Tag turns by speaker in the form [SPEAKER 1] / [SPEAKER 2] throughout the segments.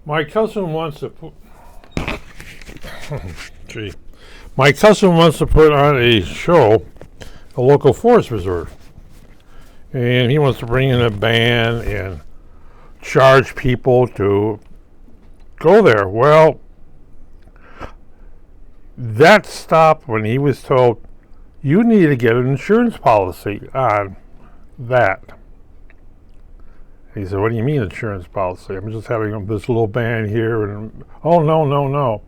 [SPEAKER 1] My cousin wants to put. Gee, my cousin wants to put on a show, a local forest reserve, and he wants to bring in a band and charge people to go there. Well, that stopped when he was told you need to get an insurance policy on that. He said, "What do you mean insurance policy? I'm just having this little band here." And oh, no.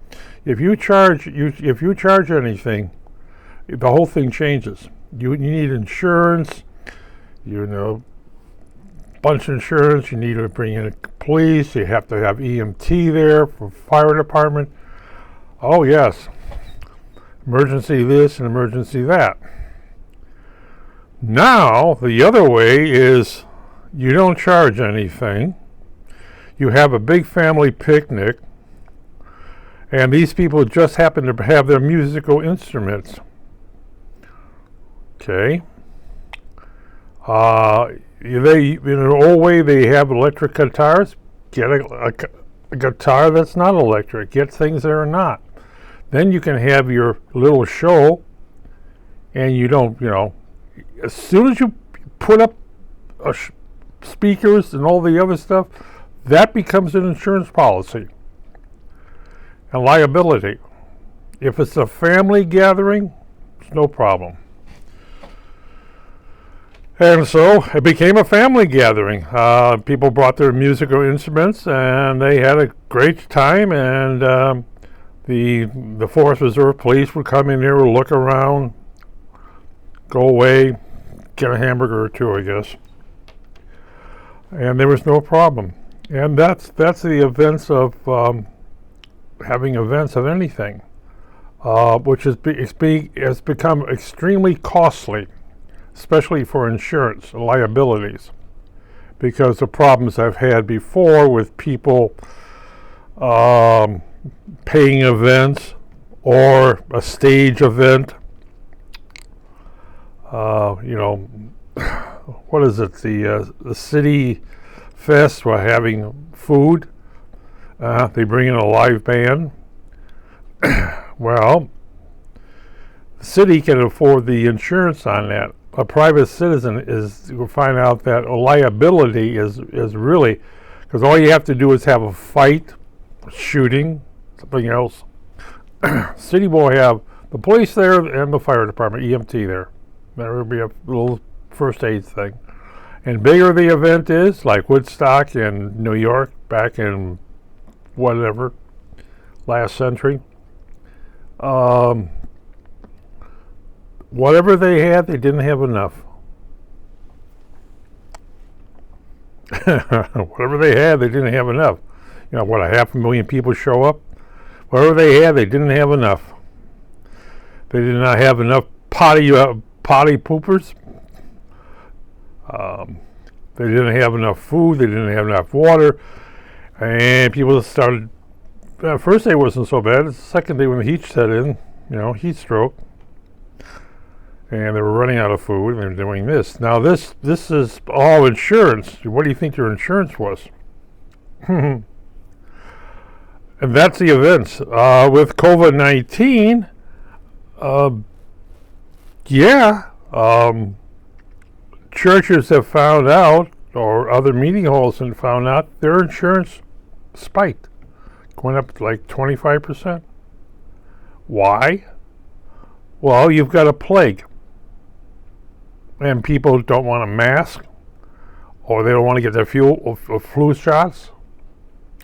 [SPEAKER 1] If you charge anything, the whole thing changes. You need insurance. Bunch of insurance. You need to bring in police. You have to have EMT there for fire department. Oh yes, emergency this and emergency that. Now the other way is you don't charge anything. You have a big family picnic, and these people just happen to have their musical instruments. Okay. In an old way, they have electric guitars. Get a guitar that's not electric. Get things that are not. Then you can have your little show, and you don't, as soon as you put up speakers and all the other stuff, that becomes an insurance policy and liability. If it's a family gathering, it's no problem. And so it became a family gathering. People brought their musical instruments, and they had a great time. And the Forest Reserve Police would come in there, look around, go away, get a hamburger or two, I guess. And there was no problem. And that's the events of having events of anything, which has become extremely costly, especially for insurance liabilities, because of problems I've had before with people paying events or a stage event. What is it? The city fest. We're having food. They bring in a live band. Well, the city can afford the insurance on that. A private citizen will find out that a liability is really, because all you have to do is have a fight, shooting, something else. City will have the police there and the fire department, EMT there. There will be a little first aid thing. And bigger the event is, like Woodstock in New York back in whatever, last century. Whatever they had, they didn't have enough. Whatever they had, they didn't have enough. 500,000 people show up? Whatever they had, they didn't have enough. They did not have enough potty poopers. They didn't have enough food. They didn't have enough water. And people started, first day wasn't so bad. The second day when the heat set in, heat stroke. And they were running out of food, and they're doing this. Now this is all insurance. What do you think your insurance was? And that's the events. With COVID-19, churches have found out, or other meeting halls have found out, their insurance spiked, going up to like 25%. Why? Well, you've got a plague, and people don't want a mask, or they don't want to get their flu shots,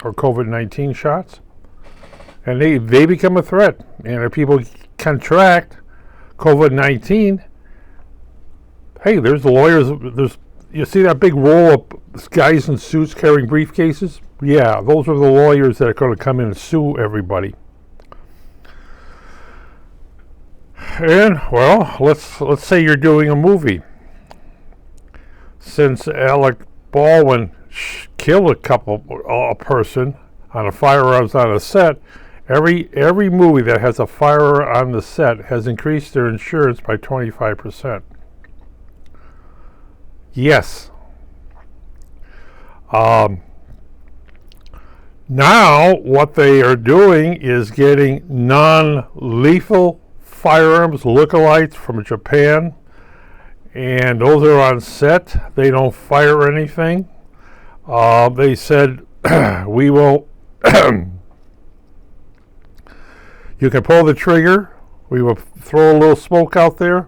[SPEAKER 1] or COVID-19 shots, and they become a threat. And if people contract COVID-19, hey, there's the lawyers. You see that big roll of guys in suits carrying briefcases? Yeah, those are the lawyers that are going to come in and sue everybody. And well, let's say you're doing a movie. Since Alec Baldwin killed a person on a firearms on a set, every movie that has a firearm on the set has increased their insurance by 25%. Yes. Now, what they are doing is getting non-lethal firearms lookalikes from Japan, and those are on set. They don't fire anything. They said, we will, you can pull the trigger. We will throw a little smoke out there.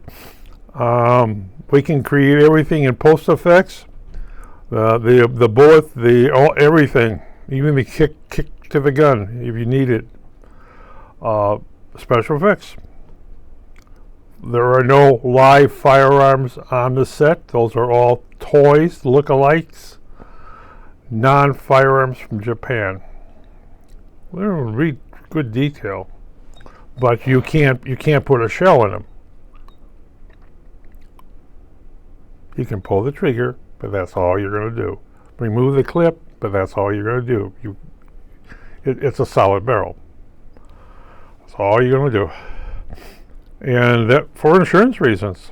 [SPEAKER 1] We can create everything in post effects. The bullet, everything, even the kick to the gun if you need it. Special effects. There are no live firearms on the set. Those are all toys, lookalikes, non-firearms from Japan. They don't read good detail, but you can't put a shell in them. You can pull the trigger, but that's all you're going to do. Remove the clip, but that's all you're going to do. It's a solid barrel. That's all you're going to do. And that for insurance reasons.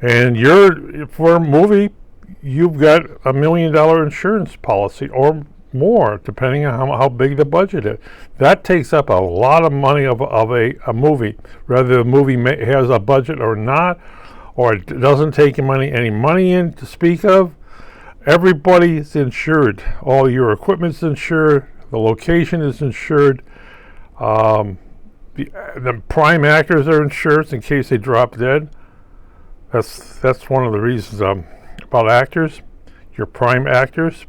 [SPEAKER 1] And for a movie, you've got $1 million insurance policy or more, depending on how big the budget is. That takes up a lot of money of a movie, whether the movie has a budget or not, or it doesn't take any money in to speak of. Everybody's insured. All your equipment's insured. The location is insured. The prime actors are insured in case they drop dead. That's one of the reasons about actors. Your prime actors.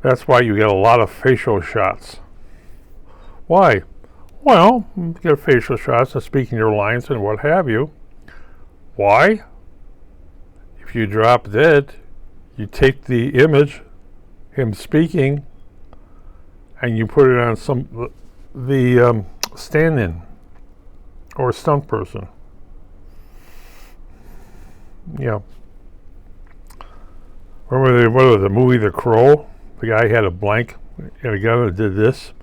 [SPEAKER 1] That's why you get a lot of facial shots. Why? Well, you get facial shots of speaking your lines and what have you. Why? If you drop dead, you take the image, him speaking, and you put it on the stand-in or stunt person. Yeah. Remember the movie The Crow? The guy had a blank and a gun that did this.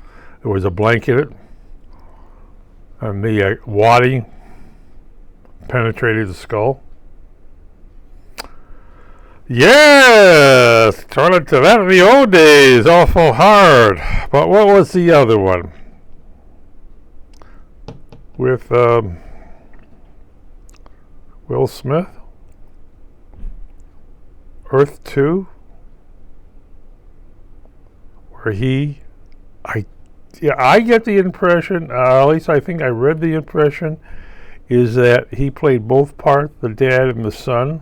[SPEAKER 1] There was a blank in it, and the wadding penetrated the skull. Yes! Turn it to that in the old days. Awful hard. But what was the other one? With Will Smith? Earth 2? Where I get the impression, at least I think I read the impression, is that he played both parts, the dad and the son.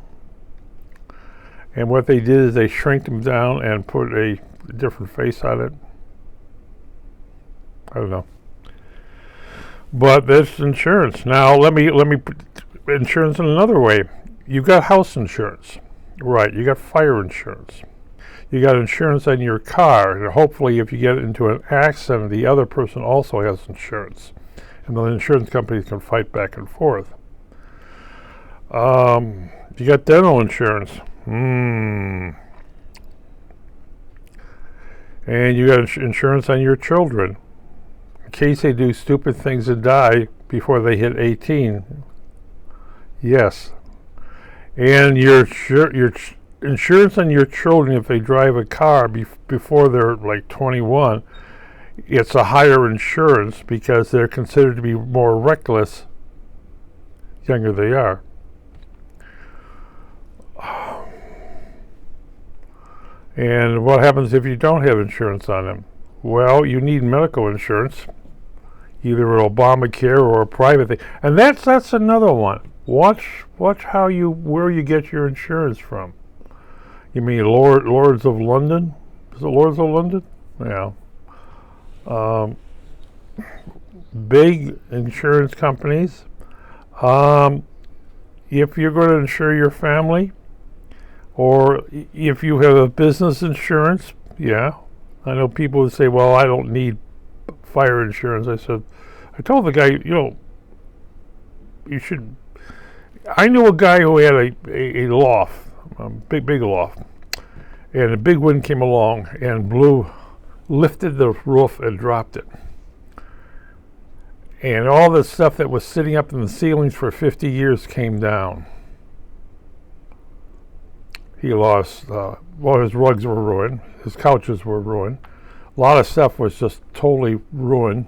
[SPEAKER 1] And what they did is they shrinked him down and put a different face on it. I don't know. But that's insurance. Now let me put insurance in another way. You got house insurance, right? You got fire insurance. You got insurance on your car, and hopefully, if you get into an accident, the other person also has insurance, and the insurance companies can fight back and forth. You got dental insurance. And you got insurance on your children in case they do stupid things and die before they hit 18. Yes. And your insurance on your children, if they drive a car before they're like 21, it's a higher insurance because they're considered to be more reckless the younger they are. And what happens if you don't have insurance on them? Well, you need medical insurance, either Obamacare or a private thing. And that's another one. Watch where you get your insurance from. You mean Lords of London? Is it Lords of London? Yeah. Big insurance companies. If you're going to insure your family, or if you have a business insurance, yeah. I know people would say, well, I don't need fire insurance. I told the guy, you should. I knew a guy who had a loft, a big loft, and a big wind came along and lifted the roof and dropped it. And all the stuff that was sitting up in the ceilings for 50 years came down. He lost, his rugs were ruined. His couches were ruined. A lot of stuff was just totally ruined.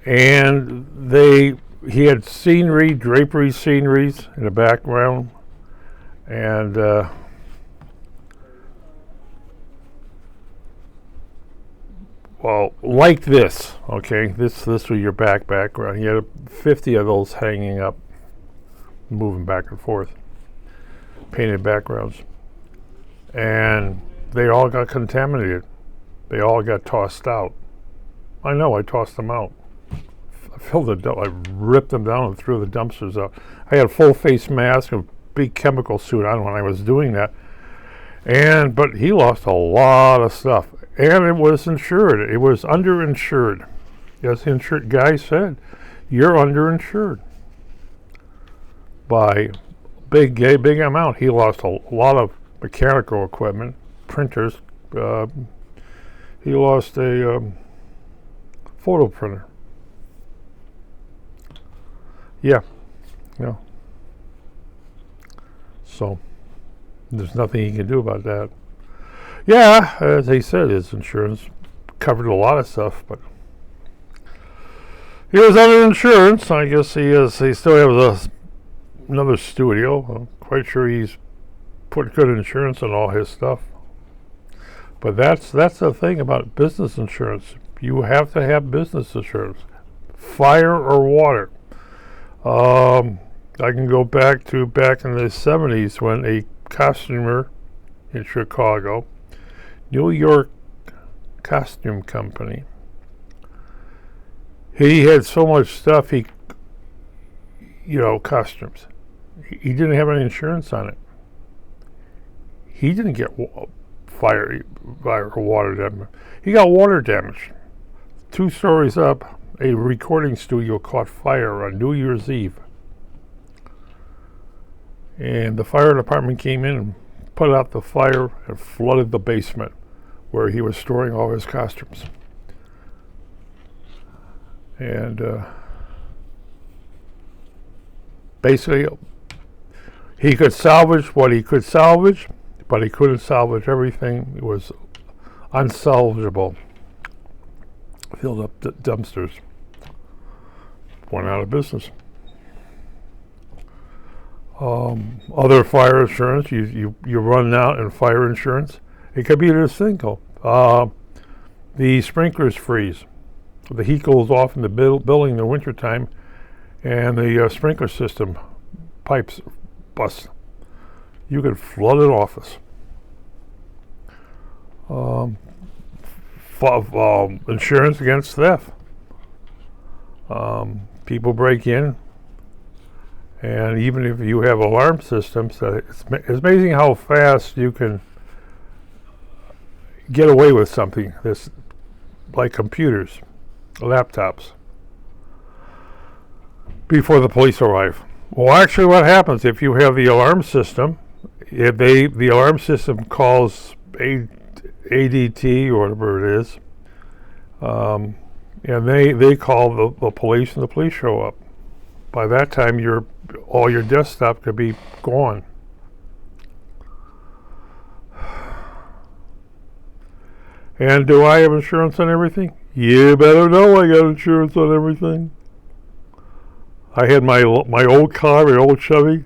[SPEAKER 1] And he had scenery, drapery sceneries in the background. And well, like this, okay? This was your background. He had 50 of those hanging up, moving back and forth, painted backgrounds. And they all got contaminated. They all got tossed out. I know, I tossed them out. I filled the dump, I ripped them down and threw the dumpsters out. I had a full face mask, a big chemical suit on when I was doing that. But he lost a lot of stuff. And it was insured. It was underinsured. As the insured guy said, you're underinsured. By big amount. He lost a lot of mechanical equipment, printers. He lost a photo printer. Yeah. So there's nothing he can do about that. Yeah, as he said, his insurance covered a lot of stuff, but he was under insurance. I guess he still has another studio. I'm quite sure he's put good insurance on all his stuff. But that's the thing about business insurance. You have to have business insurance, fire or water. I can go back in the 70s when a costumer in Chicago, New York Costume Company, he had so much stuff, costumes. He didn't have any insurance on it. He didn't get fire or water damage. He got water damage. 2 stories up, a recording studio caught fire on New Year's Eve. And the fire department came in and put out the fire and flooded the basement where he was storing all his costumes. And basically, he could salvage what he could salvage, but he couldn't salvage everything. It was unsalvageable. Filled up the dumpsters. Went out of business. Other fire insurance, you run out in fire insurance. It could be this thing called the sprinklers freeze. The heat goes off in the building in the wintertime, and the sprinkler system pipes bust. You could flood an office. Insurance against theft. People break in, and even if you have alarm systems, it's amazing how fast you can get away with something. This, like computers, laptops, before the police arrive. Well, actually, what happens if you have the alarm system? If the alarm system calls ADT or whatever it is, and they call the police, and the police show up. By that time, all your desktop could be gone. And do I have insurance on everything? You better know I got insurance on everything. I had my old car, my old Chevy,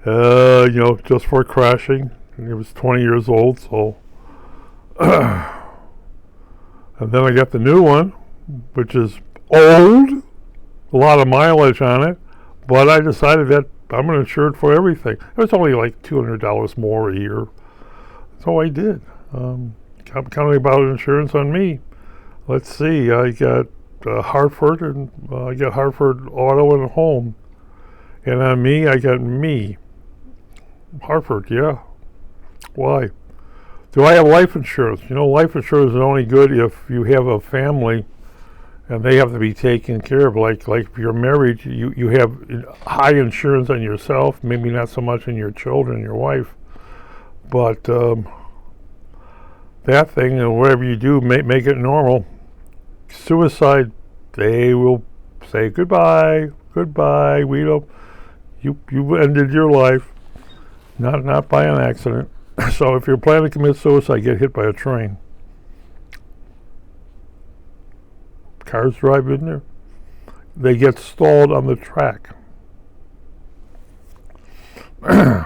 [SPEAKER 1] just for crashing. And it was 20 years old, so. And then I got the new one, which is old, a lot of mileage on it, but I decided that I'm going to insure it for everything. It was only like $200 more a year. So I did. I'm counting about insurance on me. Let's see, I got Hartford, and I got Hartford Auto and Home. And on me, I got me. Hartford, yeah. Why? Do I have life insurance? Life insurance is only good if you have a family and they have to be taken care of. Like if you're married, you have high insurance on yourself, maybe not so much on your children, your wife. But that thing, and whatever you do, make it normal. Suicide, they will say goodbye. Goodbye. We don't. You ended your life, not by an accident. So if you're planning to commit suicide, get hit by a train. Cars drive in there. They get stalled on the track. Plan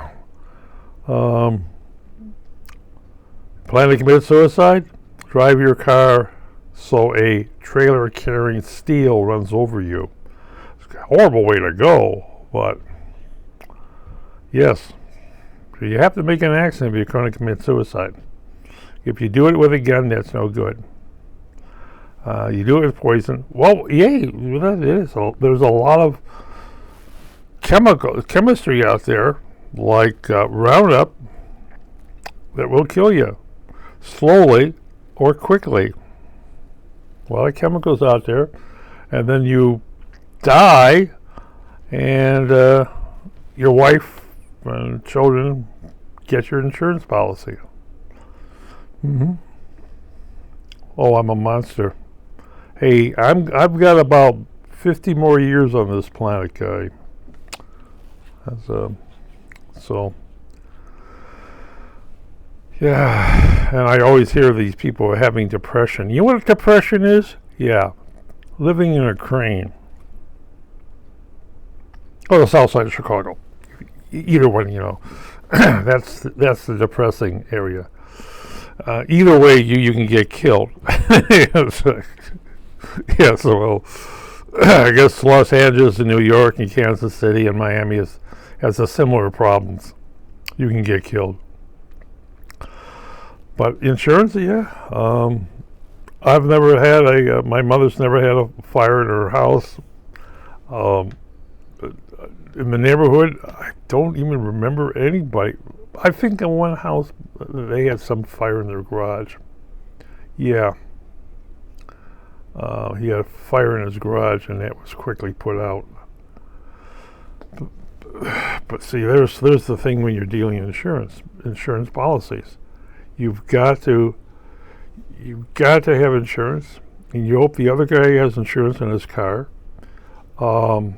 [SPEAKER 1] to commit suicide? Drive your car so a trailer carrying steel runs over you. It's a horrible way to go, but yes. So you have to make an accident if you're going to commit suicide. If you do it with a gun, that's no good. You do it with poison. Well, yay, that is. There's a lot of chemistry out there, like Roundup, that will kill you slowly or quickly. A lot of chemicals out there, and then you die, and your wife and children get your insurance policy. Oh, I'm a monster. Hey, I've got about 50 more years on this planet, guy. So, yeah, and I always hear these people having depression. You know what depression is? Yeah, living in a crane. Or the south side of Chicago. Either one, you know. That's the depressing area. Either way, you can get killed. Yeah, so well, I guess Los Angeles and New York and Kansas City and Miami has a similar problems. You can get killed. But insurance, yeah. I've never had my mother's never had a fire in her house. In the neighborhood, I don't even remember anybody. I think in one house they had some fire in their garage. Yeah. He had a fire in his garage, and that was quickly put out. But see, there's the thing when you're dealing in insurance policies. You've got to have insurance, and you hope the other guy has insurance in his car. A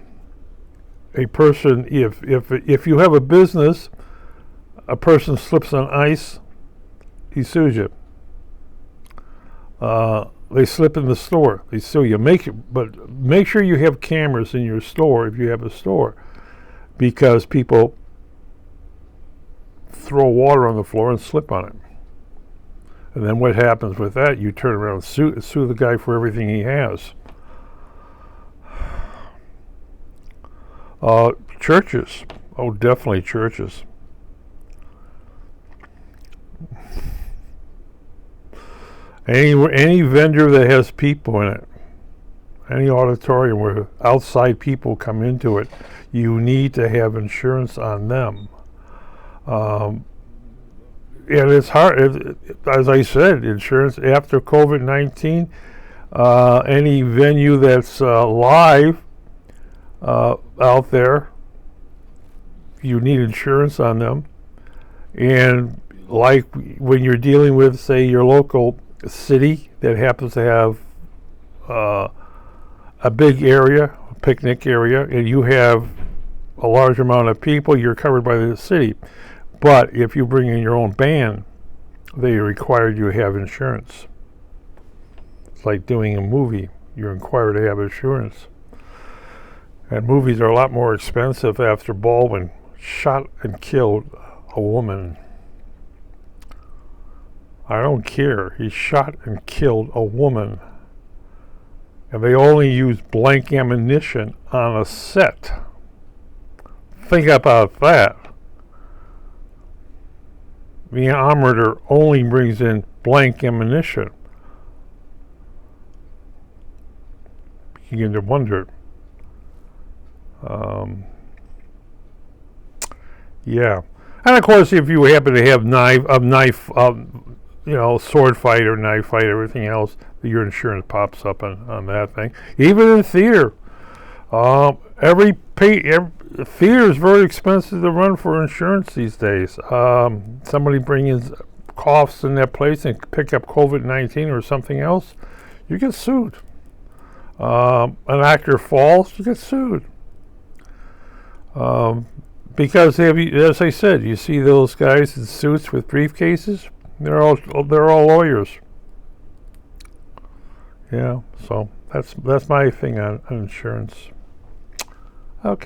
[SPEAKER 1] person, if you have a business, a person slips on ice, he sues you. They slip in the store, they sue you. But make sure you have cameras in your store if you have a store, because people throw water on the floor and slip on it. And then what happens with that? You turn around and sue the guy for everything he has. Churches. Oh, definitely churches. Any vendor that has people in it, any auditorium where outside people come into it, you need to have insurance on them. And it's hard, as I said, insurance after COVID-19, any venue that's live out there, you need insurance on them. And like when you're dealing with, say, your local city that happens to have a big area, a picnic area, and you have a large amount of people, you're covered by the city. But if you bring in your own band, they require you to have insurance. It's like doing a movie. You're required to have insurance. And movies are a lot more expensive after Baldwin shot and killed a woman. I don't care. He shot and killed a woman. And they only used blank ammunition on a set. Think about that. The armorer only brings in blank ammunition. You begin to wonder. Yeah. And of course, if you happen to have sword fight or knife fight, everything else, your insurance pops up on that thing. Even in theater, theater is very expensive to run for insurance these days. Somebody coughs in that place and pick up COVID-19 or something else, you get sued. An actor falls, you get sued. Because as I said, you see those guys in suits with briefcases. They're all lawyers. Yeah, so that's my thing on insurance. Okay.